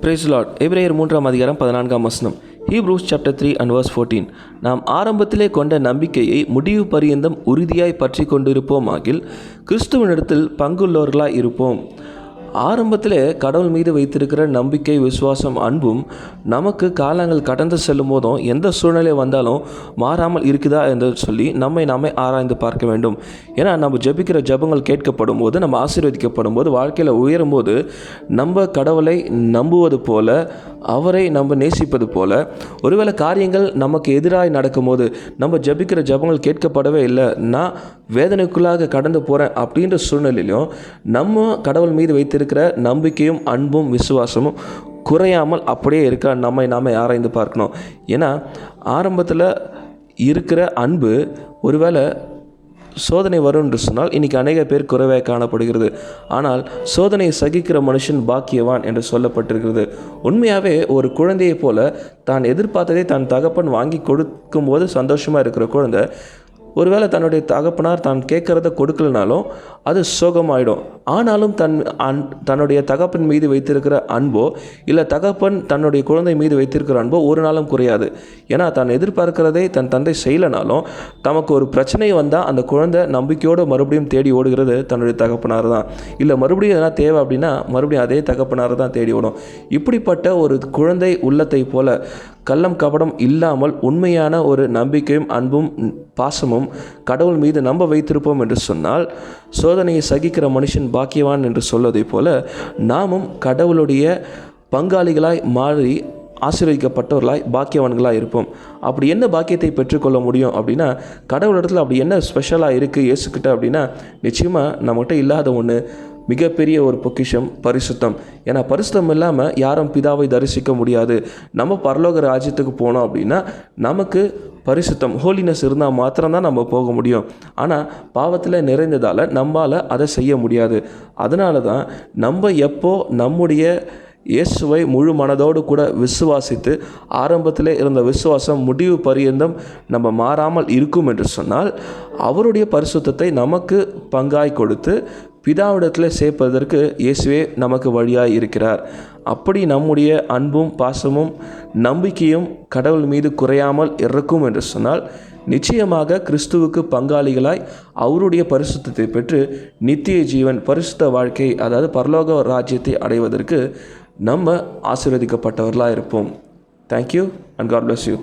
Price Lord. எபிரேயர் 3:14 Hebrews chapter 3 and verse 14. நாம் ஆரம்பத்திலே கொண்ட நம்பிக்கையை முடிவு பரியந்தம் உறுதியாய் பற்றி கொண்டிருப்போமாகில் கிறிஸ்துவனிடத்தில் பங்குள்ளவர்களாய் இருப்போம். ஆரம்பத்தில் கடவுள் மீது வைத்திருக்கிற நம்பிக்கை, விசுவாசம், அன்பும் நமக்கு காலங்கள் கடந்து செல்லும் போதும் எந்த சூழ்நிலை வந்தாலும் மாறாமல் இருக்குதா என்று சொல்லி நாமே ஆராய்ந்து பார்க்க வேண்டும். ஏன்னா நம்ம ஜெபிக்கிற ஜெபங்கள் கேட்கப்படும் போது, நம்ம ஆசீர்வதிக்கப்படும் போது, வாழ்க்கையில் உயரும் போது நம்ம கடவுளை நம்புவது போல, அவரை நம்ம நேசிப்பது போல, ஒருவேளை காரியங்கள் நமக்கு எதிராக நடக்கும்போது நம்ம ஜெபிக்கிற ஜெபங்கள் கேட்கப்படவே இல்லை, நான் வேதனைக்குள்ளாக கடந்து போகிறேன் அப்படின்ற சூழ்நிலையிலும் நம்ம கடவுள் மீது வைத்திருக்கிற நம்பிக்கையும் அன்பும் விசுவாசமும் குறையாமல் அப்படியே இருக்க நாமே ஆராய்ந்து பார்க்கணும். ஏன்னா ஆரம்பத்தில் இருக்கிற அன்பு ஒருவேளை சோதனை வரும் என்று சொன்னால் இன்றைக்கி அநேக பேர் குறைவாக காணப்படுகிறது. ஆனால் சோதனையை சகிக்கிற மனுஷன் பாக்கியவான் என்று சொல்லப்பட்டிருக்கிறது. உண்மையாகவே ஒரு குழந்தையைப் போல தான் எதிர்பார்த்ததை தன் தகப்பன் வாங்கி கொடுக்கும்போது சந்தோஷமாக இருக்கிற குழந்தை ஒருவேளை தன்னுடைய தகப்பனார் தான் கேட்குறத கொடுக்கலனாலும் அது சோகமாயிடும். ஆனாலும் தன்னுடைய தகப்பன் மீது வைத்திருக்கிற அன்போ இல்லை தகப்பன் தன்னுடைய குழந்தை மீது வைத்திருக்கிற அன்போ ஒரு நாளும் குறையாது. ஏன்னா தான் எதிர்பார்க்கிறதை தன் தந்தை செய்யலைனாலும் தமக்கு ஒரு பிரச்சனை வந்தால் அந்த குழந்தை நம்பிக்கையோடு மறுபடியும் தேடி ஓடுகிறது தன்னுடைய தகப்பனார் தான். இல்லை மறுபடியும் எதனா தேவை அப்படின்னா மறுபடியும் அதே தகப்பனார் தான் தேடி ஓடும். இப்படிப்பட்ட ஒரு குழந்தை உள்ளத்தை போல கள்ளம் கபடம் இல்லாமல் உண்மையான ஒரு நம்பிக்கையும் அன்பும் பாசமும் கடவுள் மீது நம்ப வைத்திருப்போம் என்று சொன்னால் சோதனையை சகிக்கிற மனுஷன் பாக்கியவான் என்று சொல்வதை போல நாமும் கடவுளுடைய பங்காளிகளாய் மாறி ஆசீர்வதிக்கப்பட்டவர்களாய் பாக்கியவான்களாக இருப்போம். அப்படி என்ன பாக்கியத்தை பெற்றுக்கொள்ள முடியும் அப்படின்னா, கடவுளிடத்தில் அப்படி என்ன ஸ்பெஷலாக இருக்குது இயேசுக்கிட்ட அப்படின்னா, நிச்சயமாக நம்மகிட்ட இல்லாத ஒன்று மிகப்பெரிய ஒரு பொக்கிஷம் பரிசுத்தம். ஏன்னா பரிசுத்தம் இல்லாமல் யாரும் பிதாவை தரிசிக்க முடியாது. நம்ம பரலோக ராஜ்யத்துக்கு போனோம் அப்படின்னா நமக்கு பரிசுத்தம், ஹோலினஸ் இருந்தால் மாத்திரம்தான் நம்ம போக முடியும். ஆனால் பாவத்தில் நிறைந்ததால் நம்மால் அதை செய்ய முடியாது. அதனால தான் நம்ம எப்போ நம்முடைய இயேசுவை முழு மனதோடு கூட விசுவாசித்து ஆரம்பத்தில் இருந்த விசுவாசம் முடிவு பரியந்தம் நம்ம மாறாமல் இருக்கும் என்று சொன்னால் அவருடைய பரிசுத்தத்தை நமக்கு பங்காய் கொடுத்து பிதாவிடத்தில் சேர்ப்பதற்கு இயேசுவே நமக்கு வழியாய் இருக்கிறார். அப்படி நம்முடைய அன்பும் பாசமும் நம்பிக்கையும் கடவுள் மீது குறையாமல் இருக்கும் என்று சொன்னால் நிச்சயமாக கிறிஸ்துவுக்கு பங்காளிகளாய் அவருடைய பரிசுத்தத்தை பெற்று நித்திய ஜீவன், பரிசுத்த வாழ்க்கை, அதாவது பரலோக ராஜ்யத்தை அடைவதற்கு நம்ம ஆசீர்வதிக்கப்பட்டவர்களாக இருப்போம். Thank you and God bless you.